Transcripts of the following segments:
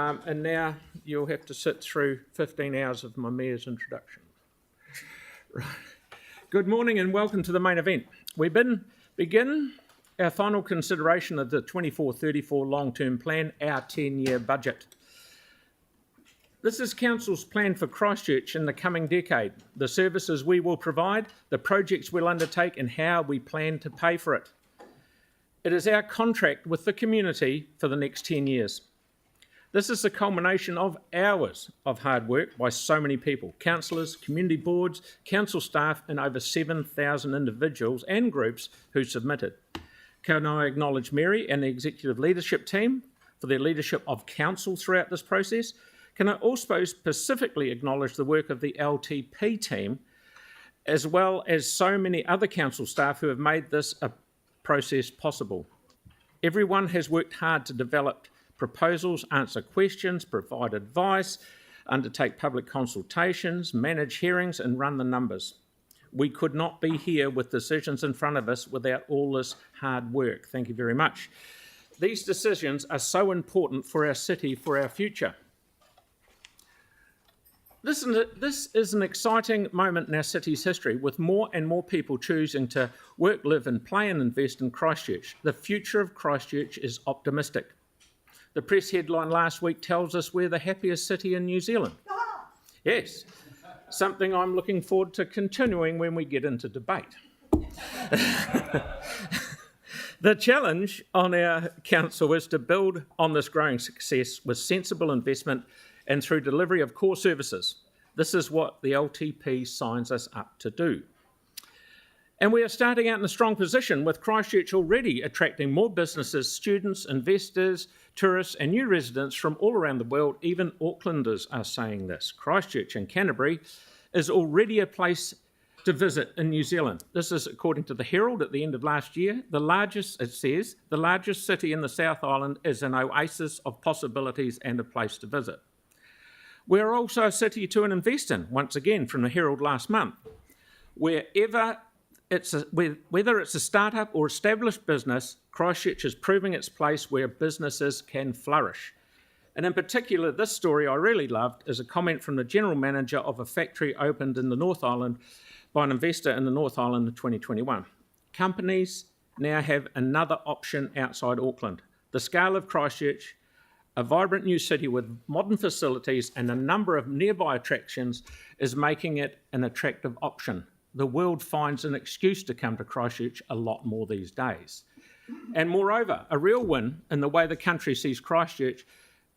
And now you'll have to sit through 15 hours of my mayor's introduction. Right. Good morning and welcome to the main event. We begin our final consideration of the 24-34 long-term plan, our 10-year budget. This is Council's plan for Christchurch in the coming decade, the services we will provide, the projects we'll undertake and how we plan to pay for it. It is our contract with the community for the next 10 years. This is the culmination of hours of hard work by so many people, councillors, community boards, council staff and over 7,000 individuals and groups who submitted. Can I acknowledge Mary and the executive leadership team for their leadership of council throughout this process? Can I also specifically acknowledge the work of the LTP team, as well as so many other council staff who have made this a process possible. Everyone has worked hard to develop proposals, answer questions, provide advice, undertake public consultations, manage hearings and run the numbers. We could not be here with decisions in front of us without all this hard work. Thank you very much. These decisions are so important for our city, for our future. This is an exciting moment in our city's history, with more and more people choosing to work, live and play and invest in Christchurch. The future of Christchurch is optimistic. The press headline last week tells us we're the happiest city in New Zealand. Yes, something I'm looking forward to continuing when we get into debate. The challenge on our council is to build on this growing success with sensible investment and through delivery of core services. This is what the LTP signs us up to do. And we are starting out in a strong position, with Christchurch already attracting more businesses, students, investors, tourists and new residents from all around the world. Even Aucklanders are saying this. Christchurch and Canterbury is already a place to visit in New Zealand. This is according to the Herald at the end of last year. It says, the largest city in the South Island is an oasis of possibilities and a place to visit. We're also a city to invest in, once again from the Herald last month. Whether it's a startup or established business, Christchurch is proving its place where businesses can flourish. And in particular, this story I really loved is a comment from the general manager of a factory opened in the North Island by an investor in the North Island in 2021. Companies now have another option outside Auckland. The scale of Christchurch, a vibrant new city with modern facilities and a number of nearby attractions, is making it an attractive option. The world finds an excuse to come to Christchurch a lot more these days. And moreover, a real win in the way the country sees Christchurch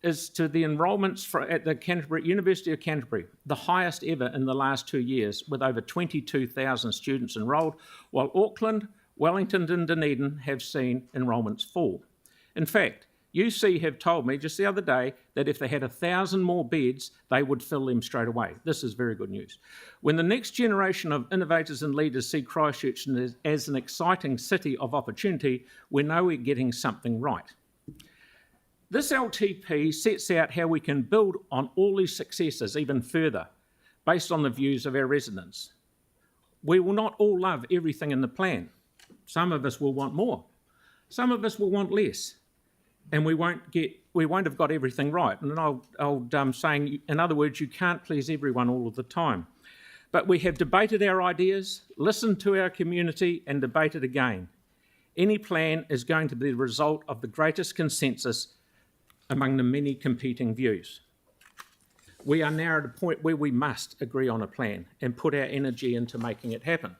is to the enrolments at the University of Canterbury, the highest ever in the last 2 years, with over 22,000 students enrolled, while Auckland, Wellington and Dunedin have seen enrolments fall. In fact, UC have told me just the other day that if they had 1,000 more beds, they would fill them straight away. This is very good news. When the next generation of innovators and leaders see Christchurch as an exciting city of opportunity, we know we're getting something right. This LTP sets out how we can build on all these successes even further, based on the views of our residents. We will not all love everything in the plan. Some of us will want more. Some of us will want less. And we won't have got everything right. And I'm saying, in other words, you can't please everyone all of the time. But we have debated our ideas, listened to our community and debated again. Any plan is going to be the result of the greatest consensus among the many competing views. We are now at a point where we must agree on a plan and put our energy into making it happen.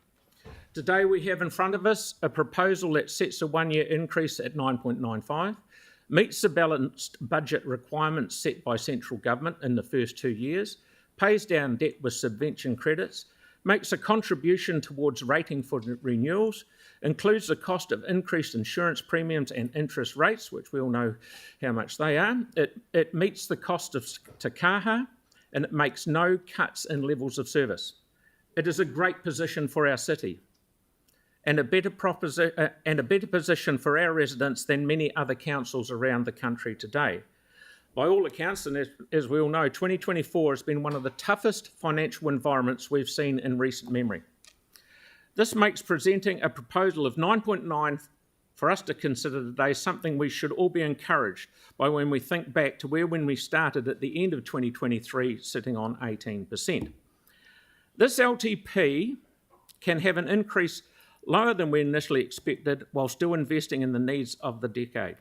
Today we have in front of us a proposal that sets a one-year increase at 9.95, meets the balanced budget requirements set by central government in the first 2 years, pays down debt with subvention credits, makes a contribution towards rating for renewals, includes the cost of increased insurance premiums and interest rates, which we all know how much they are. It meets the cost of Te Kaha, and it makes no cuts in levels of service. It is a great position for our city, and a better position for our residents than many other councils around the country today. By all accounts, and as we all know, 2024 has been one of the toughest financial environments we've seen in recent memory. This makes presenting a proposal of 9.95 for us to consider today something we should all be encouraged by when we think back to when we started at the end of 2023, sitting on 18%. This LTP can have an increase lower than we initially expected while still investing in the needs of the decade.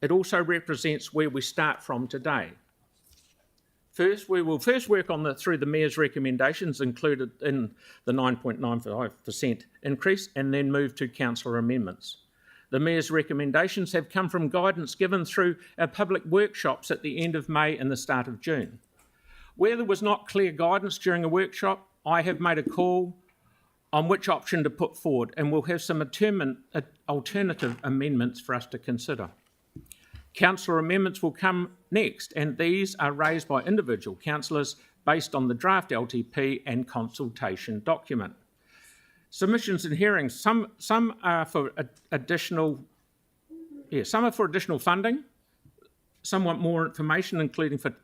It also represents where we start from today. First, we will work on through the Mayor's recommendations included in the 9.95% increase, and then move to councillor amendments. The Mayor's recommendations have come from guidance given through our public workshops at the end of May and the start of June. Where there was not clear guidance during a workshop, I have made a call on which option to put forward, and we'll have some alternative amendments for us to consider. Councillor amendments will come next, and these are raised by individual councillors based on the draft LTP and consultation document. Submissions and hearings, some are for additional funding, some want more information, including for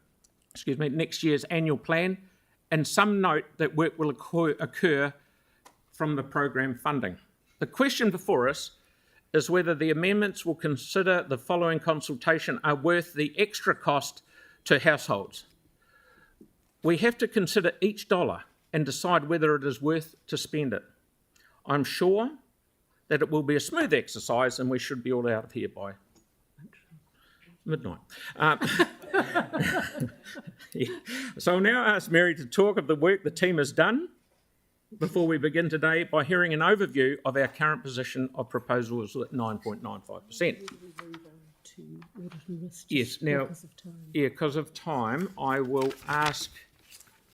next year's annual plan, and some note that work will occur from the program funding. The question before us is whether the amendments will consider the following consultation are worth the extra cost to households. We have to consider each dollar and decide whether it is worth to spend it. I'm sure that it will be a smooth exercise and we should be all out of here by midnight. So I'll now ask Mary to talk of the work the team has done before we begin today by hearing an overview of our current position of proposals at 9.95%. Yes, now, because of time, I will ask